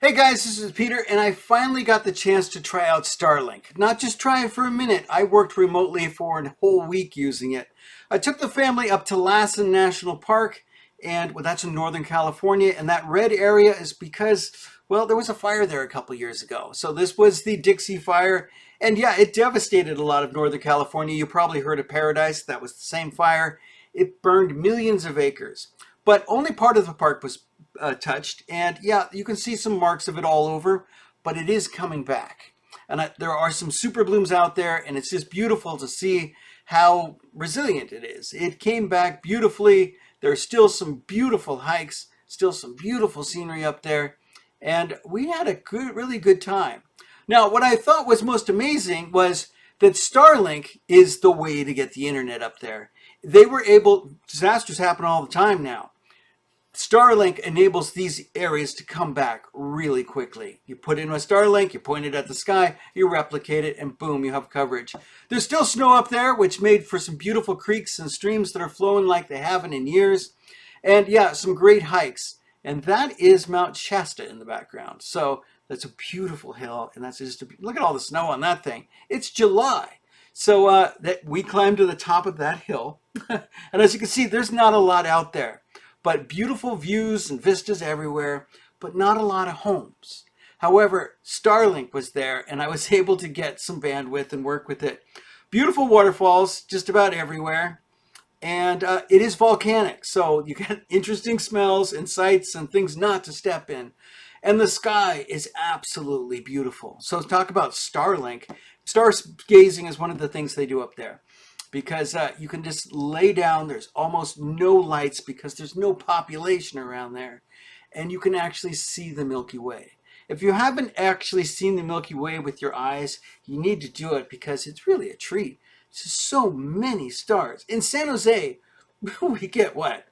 Hey guys, this is Peter, and I finally got the chance to try out StarLink. Not just try it for a minute, I worked remotely for a whole week using it. I took the family up to Lassen National Park, and well, that's in Northern California, and that red area is because, well, there was a fire there a couple years ago. So this was the Dixie Fire, and yeah, it devastated a lot of Northern California. You probably heard of Paradise, that was the same fire. It burned millions of acres, but only part of the park was touched, and yeah, you can see some marks of it all over, but it is coming back. And there are some super blooms out there, and it's just beautiful to see how resilient it is. It came back beautifully. There's still some beautiful hikes, still some beautiful scenery up there, and we had a really good time. Now, what I thought was most amazing was that Starlink is the way to get the internet up there. They were able, disasters happen all the time now. Starlink enables these areas to come back really quickly. You put in a Starlink, you point it at the sky, you replicate it, and boom, you have coverage. There's still snow up there, which made for some beautiful creeks and streams that are flowing like they haven't in years. And yeah, some great hikes. And that is Mount Shasta in the background. So that's a beautiful hill, and that's just look at all the snow on that thing. It's July. So that we climbed to the top of that hill. And as you can see, there's not a lot out there, but beautiful views and vistas everywhere, but not a lot of homes. However, Starlink was there, and I was able to get some bandwidth and work with it. Beautiful waterfalls just about everywhere, and it is volcanic, so you get interesting smells and sights and things not to step in. And the sky is absolutely beautiful. So talk about Starlink. Stargazing is one of the things they do up there, because you can just lay down. There's almost no lights because there's no population around there, and you can actually see the Milky Way. If you haven't actually seen the Milky Way with your eyes, you need to do it because it's really a treat. It's just so many stars. In San Jose, we get what?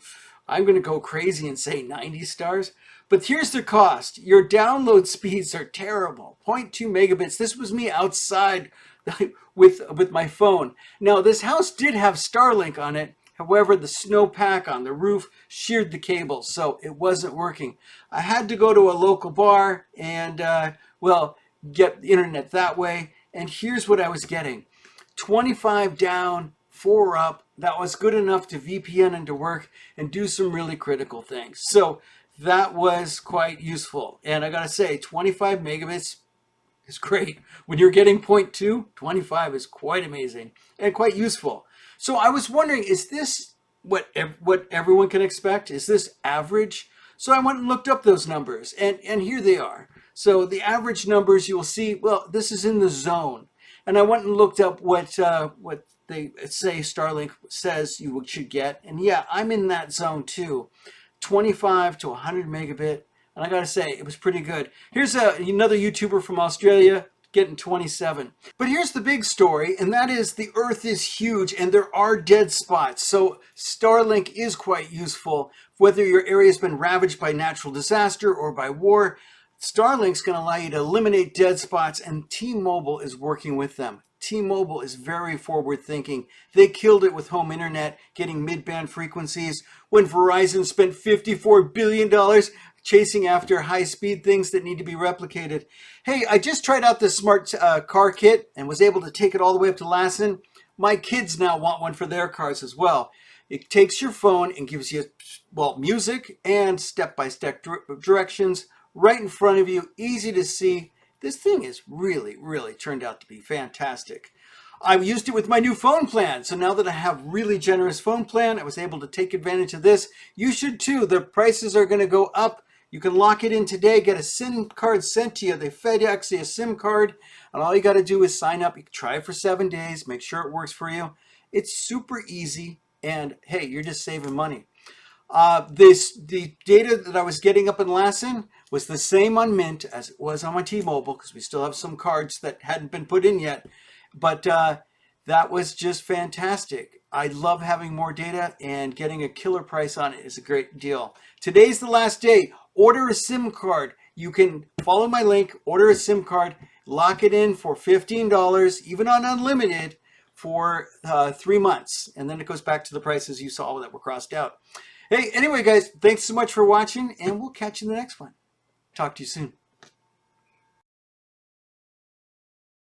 I'm going to go crazy and say 90 stars. But here's the cost. Your download speeds are terrible. 0.2 megabits. This was me outside with my phone. Now, this house did have Starlink on it. However, the snowpack on the roof sheared the cable, so it wasn't working. I had to go to a local bar and, well, get the internet that way. And here's what I was getting. 25 down, 4 up. That was good enough to VPN into work and do some really critical things. So that was quite useful. And I gotta say, 25 megabits is great. When you're getting 0.2, 25 is quite amazing and quite useful. So I was wondering, is this what everyone can expect? Is this average? So I went and looked up those numbers, and here they are. So the average numbers, you will see, well, this is in the zone. And I went and looked up what they say Starlink says you should get. And yeah, I'm in that zone too. 25 to 100 megabit. And I gotta say, it was pretty good. Here's another YouTuber from Australia getting 27. But here's the big story, and that is the Earth is huge and there are dead spots. So Starlink is quite useful. Whether your area has been ravaged by natural disaster or by war, Starlink's going to allow you to eliminate dead spots, and T-Mobile is working with them. T-Mobile is very forward thinking. They killed it with home internet, getting mid-band frequencies, when Verizon spent $54 billion chasing after high-speed things that need to be replicated. Hey, I just tried out this smart car kit and was able to take it all the way up to Lassen. My kids now want one for their cars as well. It takes your phone and gives you, well, music and step-by-step directions right in front of you, easy to see. This thing is really turned out to be fantastic. I've used it with my new phone plan. So now that I have really generous phone plan, I was able to take advantage of this. You should too. The prices are going to go up. You can lock it in today, get a SIM card sent to you. They FedEx you a SIM card, and all you got to do is sign up. You can try it for 7 days, make sure it works for you. It's super easy, and hey, you're just saving money. The data that I was getting up in Lassen was the same on Mint as it was on my T-Mobile, because we still have some cards that hadn't been put in yet. But that was just fantastic. I love having more data, and getting a killer price on it is a great deal. Today's the last day. Order a SIM card. You can follow my link, order a SIM card, lock it in for $15, even on unlimited, for 3 months. And then it goes back to the prices you saw that were crossed out. Hey, anyway, guys, thanks so much for watching, and we'll catch you in the next one. Talk to you soon.